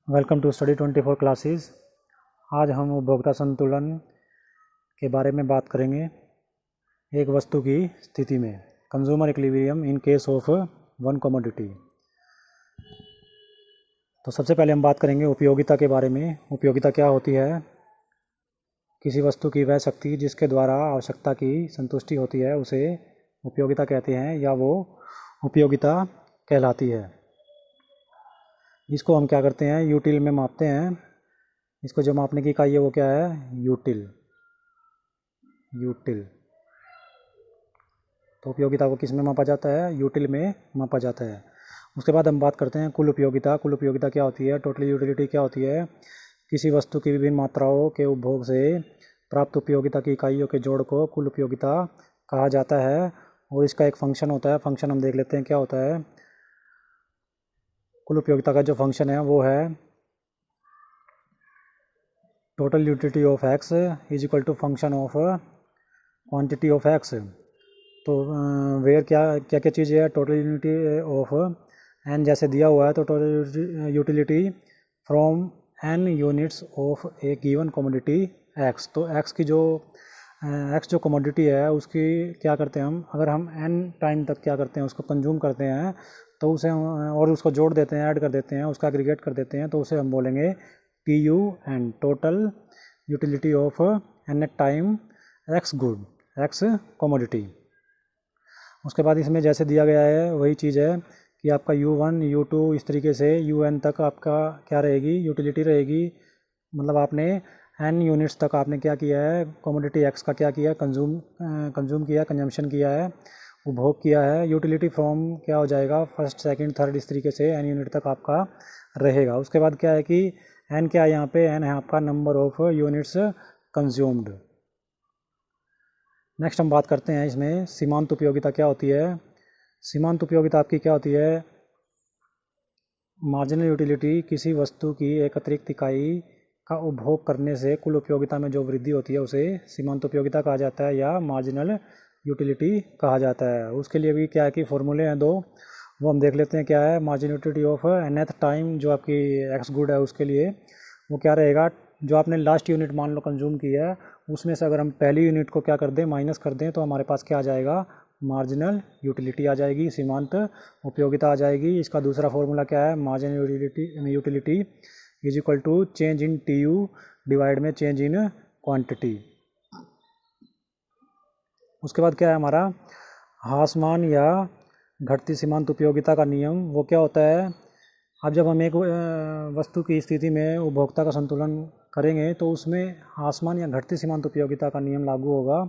Welcome to study 24 classes. आज हम उपभोक्ता संतुलन के बारे में बात करेंगे। एक वस्तु की स्थिति में consumer equilibrium in case of one commodity. तो सबसे पहले हम बात करेंगे उपयोगिता के बारे में। उपयोगिता क्या होती है? किसी वस्तु की वह शक्ति जिसके द्वारा आवश्यकता की संतुष्टि होती है उसे उपयोगिता कहते हैं या वो उपयोगिता कहलाती है। इसको हम क्या करते हैं, यूटिल में मापते हैं। इसको जो मापने की इकाई है वो क्या है? यूटिल। तो उपयोगिता को किस में मापा जाता है? यूटिल में मापा जाता है। उसके बाद हम बात करते हैं कुल उपयोगिता। कुल उपयोगिता क्या होती है? टोटल यूटिलिटी क्या होती है? किसी वस्तु की विभिन्न मात्राओं के उपभोग से प्राप्त उपयोगिता की इकाइयों के जोड़ को कुल उपयोगिता कहा जाता है। और इसका एक फंक्शन होता है। फंक्शन हम देख लेते हैं क्या होता है। कुल उपयोगिता का जो फंक्शन है वो है total utility of X is equal to function of quantity of X. तो वेयर क्या क्या क्या चीज़ है? टोटल यूटिलिटी ऑफ एन जैसे दिया हुआ है, तो total utility from N units of a given commodity X. तो एक्स की जो एक्स जो कमोडिटी है उसकी क्या करते हैं हम, अगर हम एन टाइम तक क्या करते हैं उसको कंज्यूम करते हैं तो उसे और उसको जोड़ देते हैं, ऐड कर देते हैं, उसका एग्रीगेट कर देते हैं, तो उसे हम बोलेंगे TUN, total utility of N at time X good, X commodity. उसके बाद इसमें जैसे दिया गया है वही चीज़ है कि आपका U1 U2 इस तरीके से UN तक आपका क्या रहेगी? यूटिलिटी रहेगी। मतलब आपने n यूनिट्स तक आपने क्या किया है? कमोडिटी एक्स का क्या किया है? कंज्यूम किया, कंजम्पशन किया है, उपभोग किया है। यूटिलिटी फ्रॉम क्या हो जाएगा? फर्स्ट सेकंड थर्ड इस तरीके से n यूनिट तक आपका रहेगा। उसके बाद क्या है कि n क्या है यहाँ पे? n है आपका number of units consumed. Next हम बात करते हैं इसमें सीमांत उपयोगिता क्या होती है। सीमांत उपयोगिता आपकी क्या होती है? मार्जिनल यूटिलिटी किसी वस्तु की एक अतिरिक्त इकाई का उपभोग करने से कुल उपयोगिता में जो वृद्धि होती है उसे सीमांत उपयोगिता कहा जाता है या मार्जिनल यूटिलिटी कहा जाता है। उसके लिए भी क्या है कि फॉर्मूले हैं दो, वो हम देख लेते हैं क्या है। Marginal utility of nth time जो आपकी एक्स गुड है उसके लिए वो क्या रहेगा? जो आपने लास्ट यूनिट मान लो कंज्यूम किया है उसमें से अगर हम पहली यूनिट को क्या कर दें, माइनस कर दें, तो हमारे पास क्या आ जाएगा? मार्जिनल यूटिलिटी आ जाएगी, सीमांत उपयोगिता आ जाएगी। इसका दूसरा फॉर्मूला क्या है? Marginal utility is equal to change in TU divide में चेंज इन क्वांटिटी। उसके बाद क्या है हमारा ह्रासमान या घटती सीमांत उपयोगिता का नियम। वो क्या होता है? अब जब हम एक वस्तु की स्थिति में उपभोक्ता का संतुलन करेंगे तो उसमें ह्रासमान या घटती सीमांत उपयोगिता का नियम लागू होगा।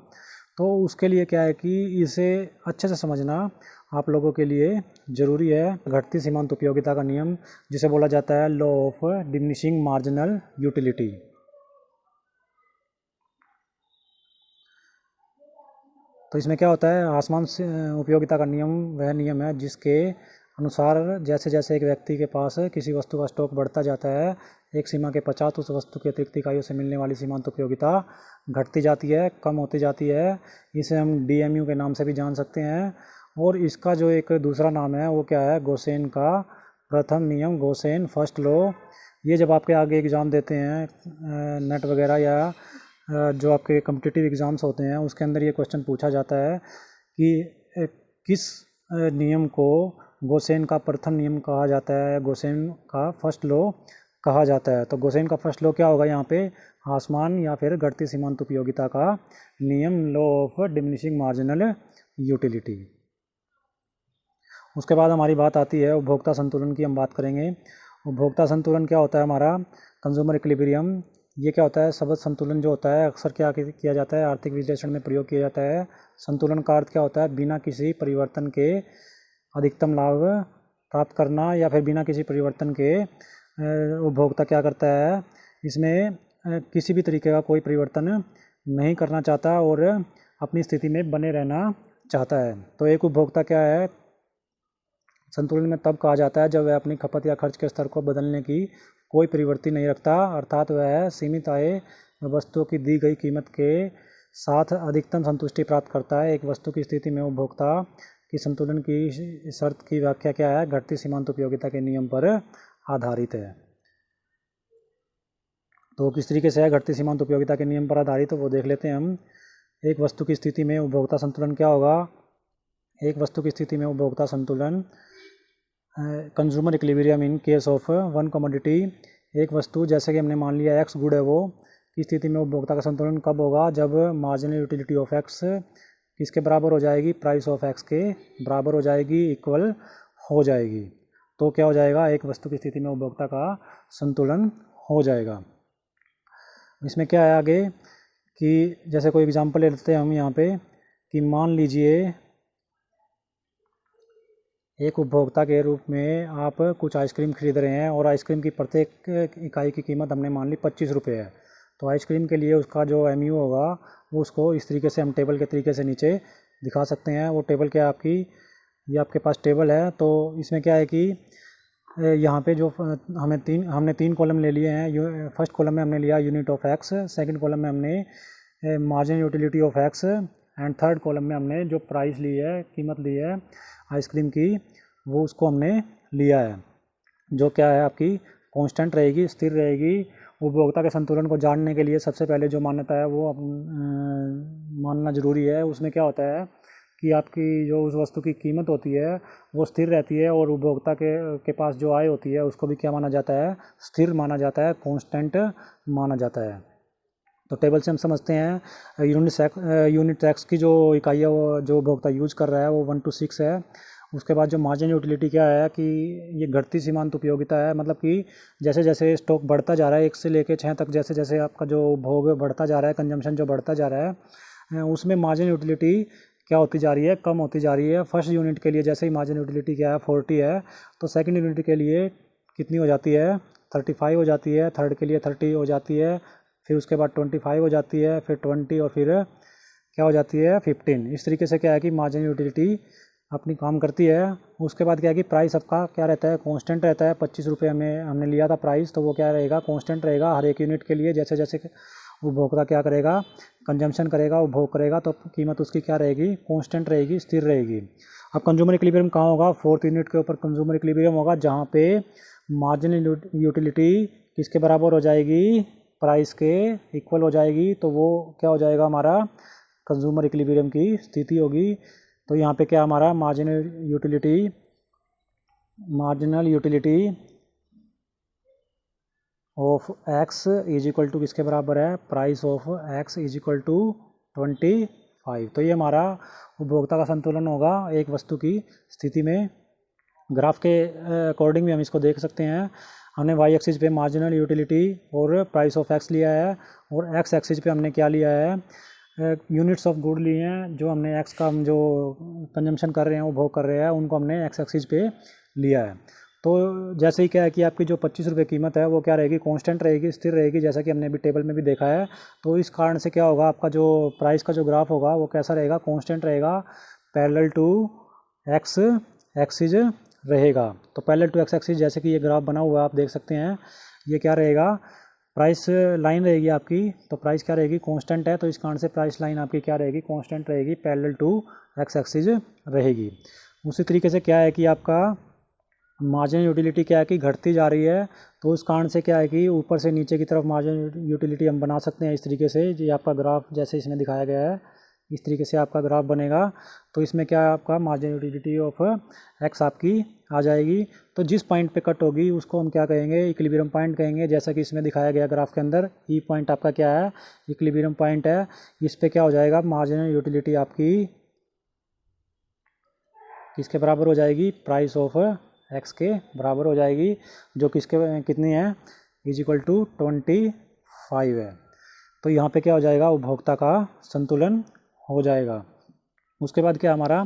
तो उसके लिए क्या है कि इसे अच्छे से समझना आप लोगों के लिए ज़रूरी है। घटती सीमांत उपयोगिता का नियम जिसे बोला जाता है law of diminishing marginal utility. तो इसमें क्या होता है? ह्रासमान उपयोगिता का नियम वह नियम है जिसके अनुसार जैसे जैसे एक व्यक्ति के पास किसी वस्तु का स्टॉक बढ़ता जाता है, एक सीमा के पश्चात उस वस्तु की अतिरिक्त इकाइयों से मिलने वाली सीमांत उपयोगिता घटती जाती है, कम होती जाती है। इसे हम DMU के नाम से भी जान सकते हैं। और इसका जो एक दूसरा नाम है वो क्या है? गोसेन का प्रथम नियम, गोसेन फर्स्ट लॉ। ये जब आपके आगे एग्ज़ाम देते हैं नेट वगैरह या जो आपके कम्पिटिटिव एग्ज़ाम्स होते हैं उसके अंदर ये क्वेश्चन पूछा जाता है कि किस नियम को गोसेन का प्रथम नियम कहा जाता है, गोसेन का फर्स्ट लॉ कहा जाता है। तो गोसेन का फर्स्ट लॉ क्या होगा यहाँ पे? ह्रासमान या फिर घटती सीमांत उपयोगिता का नियम, law of diminishing marginal utility. उसके बाद हमारी बात आती है उपभोक्ता संतुलन की। हम बात करेंगे उपभोक्ता संतुलन क्या होता है हमारा। कंज्यूमर इक्विलिब्रियम ये क्या होता है? शब्द संतुलन जो होता है अक्सर क्या किया जाता है? आर्थिक विश्लेषण में प्रयोग किया जाता है। संतुलन का अर्थ क्या होता है? बिना किसी परिवर्तन के अधिकतम लाभ प्राप्त करना या फिर बिना किसी परिवर्तन के उपभोक्ता क्या करता है? इसमें किसी भी तरीके का कोई परिवर्तन नहीं करना चाहता और अपनी स्थिति में बने रहना चाहता है। तो एक उपभोक्ता क्या है? संतुलन में तब कहा जाता है जब वह अपनी खपत या खर्च के स्तर को बदलने की कोई प्रवृत्ति नहीं रखता, अर्थात वह सीमित आय वस्तुओं की दी गई कीमत के साथ अधिकतम संतुष्टि प्राप्त करता है। एक वस्तु की स्थिति में उपभोक्ता की संतुलन की शर्त की व्याख्या क्या है? घटती सीमांत उपयोगिता के नियम पर आधारित है। तो किस तरीके से है घटती सीमांत उपयोगिता के नियम पर आधारित, तो वो देख लेते हैं हम। एक वस्तु की स्थिति में उपभोक्ता संतुलन क्या होगा? एक वस्तु की स्थिति में उपभोक्ता संतुलन, consumer equilibrium in case of one commodity. एक वस्तु जैसे कि हमने मान लिया एक्स गुड है, वो की स्थिति में उपभोक्ता का संतुलन कब होगा? जब मार्जिनल यूटिलिटी ऑफ एक्स किसके बराबर हो जाएगी? प्राइस ऑफ एक्स के बराबर हो जाएगी, इक्वल हो जाएगी। तो क्या हो जाएगा? एक वस्तु की स्थिति में उपभोक्ता का संतुलन हो जाएगा। इसमें क्या है आगे कि जैसे कोई एग्जांपल ले लेते हैं हम यहाँ पे कि मान लीजिए एक उपभोक्ता के रूप में आप कुछ आइसक्रीम खरीद रहे हैं और आइसक्रीम की प्रत्येक इकाई की कीमत हमने मान ली 25 रुपये है। तो आइसक्रीम के लिए उसका जो MU होगा वो उसको इस तरीके से हम टेबल के तरीके से नीचे दिखा सकते हैं। वो टेबल क्या है आपकी, ये आपके पास टेबल है। तो इसमें क्या है कि यहाँ पे जो हमने तीन कॉलम ले लिए हैं। फर्स्ट कॉलम में हमने लिया unit of x, second column में हमने margin utility of x, and third column में हमने जो प्राइस ली है, कीमत ली है आइसक्रीम की, वो उसको हमने लिया है, जो क्या है आपकी कांस्टेंट रहेगी, स्थिर रहेगी। उपभोक्ता के संतुलन को जानने के लिए सबसे पहले जो मान्यता है वो मानना ज़रूरी है। उसमें क्या होता है कि आपकी जो उस वस्तु की कीमत होती है वो स्थिर रहती है, और उपभोक्ता के पास जो आय होती है उसको भी क्या माना जाता है? स्थिर माना जाता है, कांस्टेंट माना जाता है। तो टेबल से हम समझते हैं यूनिट टैक्स की जो इकाई है वो जो उपभोक्ता यूज कर रहा है वो 1 to 6 है। उसके बाद जो मार्जिन यूटिलिटी क्या है कि ये घटती सीमांत उपयोगिता है, मतलब कि जैसे जैसे स्टॉक बढ़ता जा रहा है 1 से लेकर 6 तक, जैसे जैसे आपका जो उपभोग बढ़ता जा रहा है, कंजम्पशन जो बढ़ता जा रहा है, उसमें मार्जिन यूटिलिटी क्या होती जा रही है? कम होती जा रही है। फर्स्ट यूनिट के लिए जैसे ही मार्जिन यूटिलिटी क्या है 40 है, तो सेकंड यूनिट के लिए कितनी हो जाती है? 35 हो जाती है, थर्ड के लिए 30 हो जाती है, फिर उसके बाद 25 हो जाती है, फिर 20, और फिर क्या हो जाती है? 15। इस तरीके से क्या है कि मार्जिन यूटिलिटी अपनी काम करती है। उसके बाद क्या है कि प्राइस आपका क्या रहता है? कांस्टेंट रहता है। 25 रुपये हमने लिया था प्राइस, तो वो क्या रहेगा? कांस्टेंट रहेगा हर एक यूनिट के लिए। जैसे जैसे उपभोक्ता क्या करेगा? कंजम्पशन करेगा, उपभोग करेगा, तो कीमत उसकी क्या रहेगी? कांस्टेंट रहेगी, स्थिर रहेगी। अब कंज्यूमर इक्विलिब्रियम कहाँ होगा? फोर्थ यूनिट के ऊपर कंज्यूमर इक्विलिब्रियम होगा, जहाँ पे मार्जिनल यूटिलिटी किसके बराबर हो जाएगी? प्राइस के इक्वल हो जाएगी। तो वो क्या हो जाएगा? हमारा कंज्यूमर इक्विलिब्रियम की स्थिति होगी। तो यहाँ पे क्या हमारा marginal utility of X is equal to किसके बराबर है? Price of X is equal to 25। तो ये हमारा उपभोक्ता का संतुलन होगा एक वस्तु की स्थिति में। ग्राफ के अकॉर्डिंग भी हम इसको देख सकते हैं। हमने वाई एक्सिस पे मार्जिनल यूटिलिटी और प्राइस ऑफ एक्स लिया है, और एक्स एक्सिस पे हमने क्या लिया है? यूनिट्स ऑफ गुड लिए हैं। जो हमने एक्स का हम जो कंजम्पशन कर रहे हैं, उपभोग कर रहे हैं, उनको हमने एक्स एक्सिस पे लिया है। तो जैसे ही क्या है कि आपकी जो 25 रुपये कीमत है वो क्या रहेगी? कांस्टेंट रहेगी, स्थिर रहेगी, जैसा कि हमने अभी टेबल में भी देखा है। तो इस कारण से क्या होगा? आपका जो प्राइस का जो ग्राफ होगा वो कैसा रहेगा? कांस्टेंट रहेगा, पैरेलल टू एक्स एक्सिस रहेगा। तो पैरेलल टू एक्स एक्सिस जैसे कि ये ग्राफ बना हुआ है आप देख सकते हैं, ये क्या रहेगा? प्राइस लाइन रहेगी आपकी। तो प्राइस क्या रहेगी? कांस्टेंट है, तो इस कारण से प्राइस लाइन आपकी क्या रहेगी? कांस्टेंट रहेगी, पैरेलल टू एक्स एक्सिस रहेगी। उसी तरीके से क्या है कि आपका मार्जिन यूटिलिटी क्या है कि घटती जा रही है। तो उस कारण से क्या है कि ऊपर से नीचे की तरफ मार्जिन यूटिलिटी हम बना सकते हैं इस तरीके से। ये आपका ग्राफ जैसे इसमें दिखाया गया है, इस तरीके से आपका ग्राफ बनेगा। तो इसमें क्या है? आपका मार्जिन यूटिलिटी ऑफ एक्स आपकी आ जाएगी। तो जिस पॉइंट पे कट होगी उसको हम क्या कहेंगे? इक्विलिब्रियम पॉइंट कहेंगे, जैसा कि इसमें दिखाया गया ग्राफ के अंदर। ई पॉइंट आपका क्या है? इक्विलिब्रियम पॉइंट है। इस पे क्या हो जाएगा? मार्जिनल यूटिलिटी आपकी किसके बराबर हो जाएगी? प्राइस ऑफ एक्स के बराबर हो जाएगी, जो कितनी है? इज इक्वल टू 25 है। तो यहाँ पे क्या हो जाएगा? उपभोक्ता का संतुलन हो जाएगा। उसके बाद क्या हमारा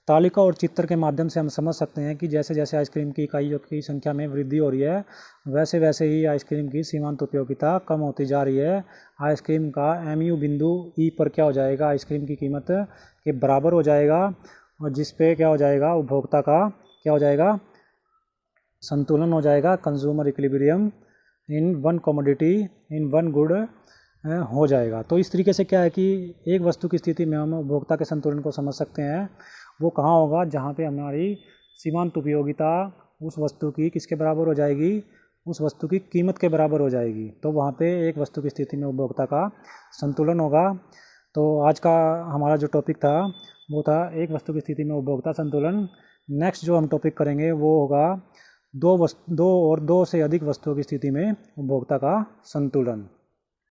तालिका और चित्र के माध्यम से हम समझ सकते हैं कि जैसे जैसे आइसक्रीम की इकाइयों की संख्या में वृद्धि हो रही है, वैसे वैसे ही आइसक्रीम की सीमांत उपयोगिता कम होती जा रही है। आइसक्रीम का MU बिंदु ई पर क्या हो जाएगा? आइसक्रीम की कीमत के बराबर हो जाएगा, और जिस पे क्या हो जाएगा? उपभोक्ता का क्या हो जाएगा? संतुलन हो जाएगा, consumer equilibrium in one commodity in one good हो जाएगा। तो इस तरीके से क्या है कि एक वस्तु की स्थिति में हम उपभोक्ता के संतुलन को समझ सकते हैं। वो कहाँ होगा? जहाँ पे हमारी सीमांत उपयोगिता उस वस्तु की किसके बराबर हो जाएगी? उस वस्तु की कीमत के बराबर हो जाएगी। तो वहाँ पे एक वस्तु की स्थिति में उपभोक्ता का संतुलन होगा। तो आज का हमारा जो टॉपिक था वो था एक वस्तु की स्थिति में उपभोक्ता संतुलन। नेक्स्ट जो हम टॉपिक करेंगे वो होगा दो और दो से अधिक वस्तुओं की स्थिति में उपभोक्ता का संतुलन।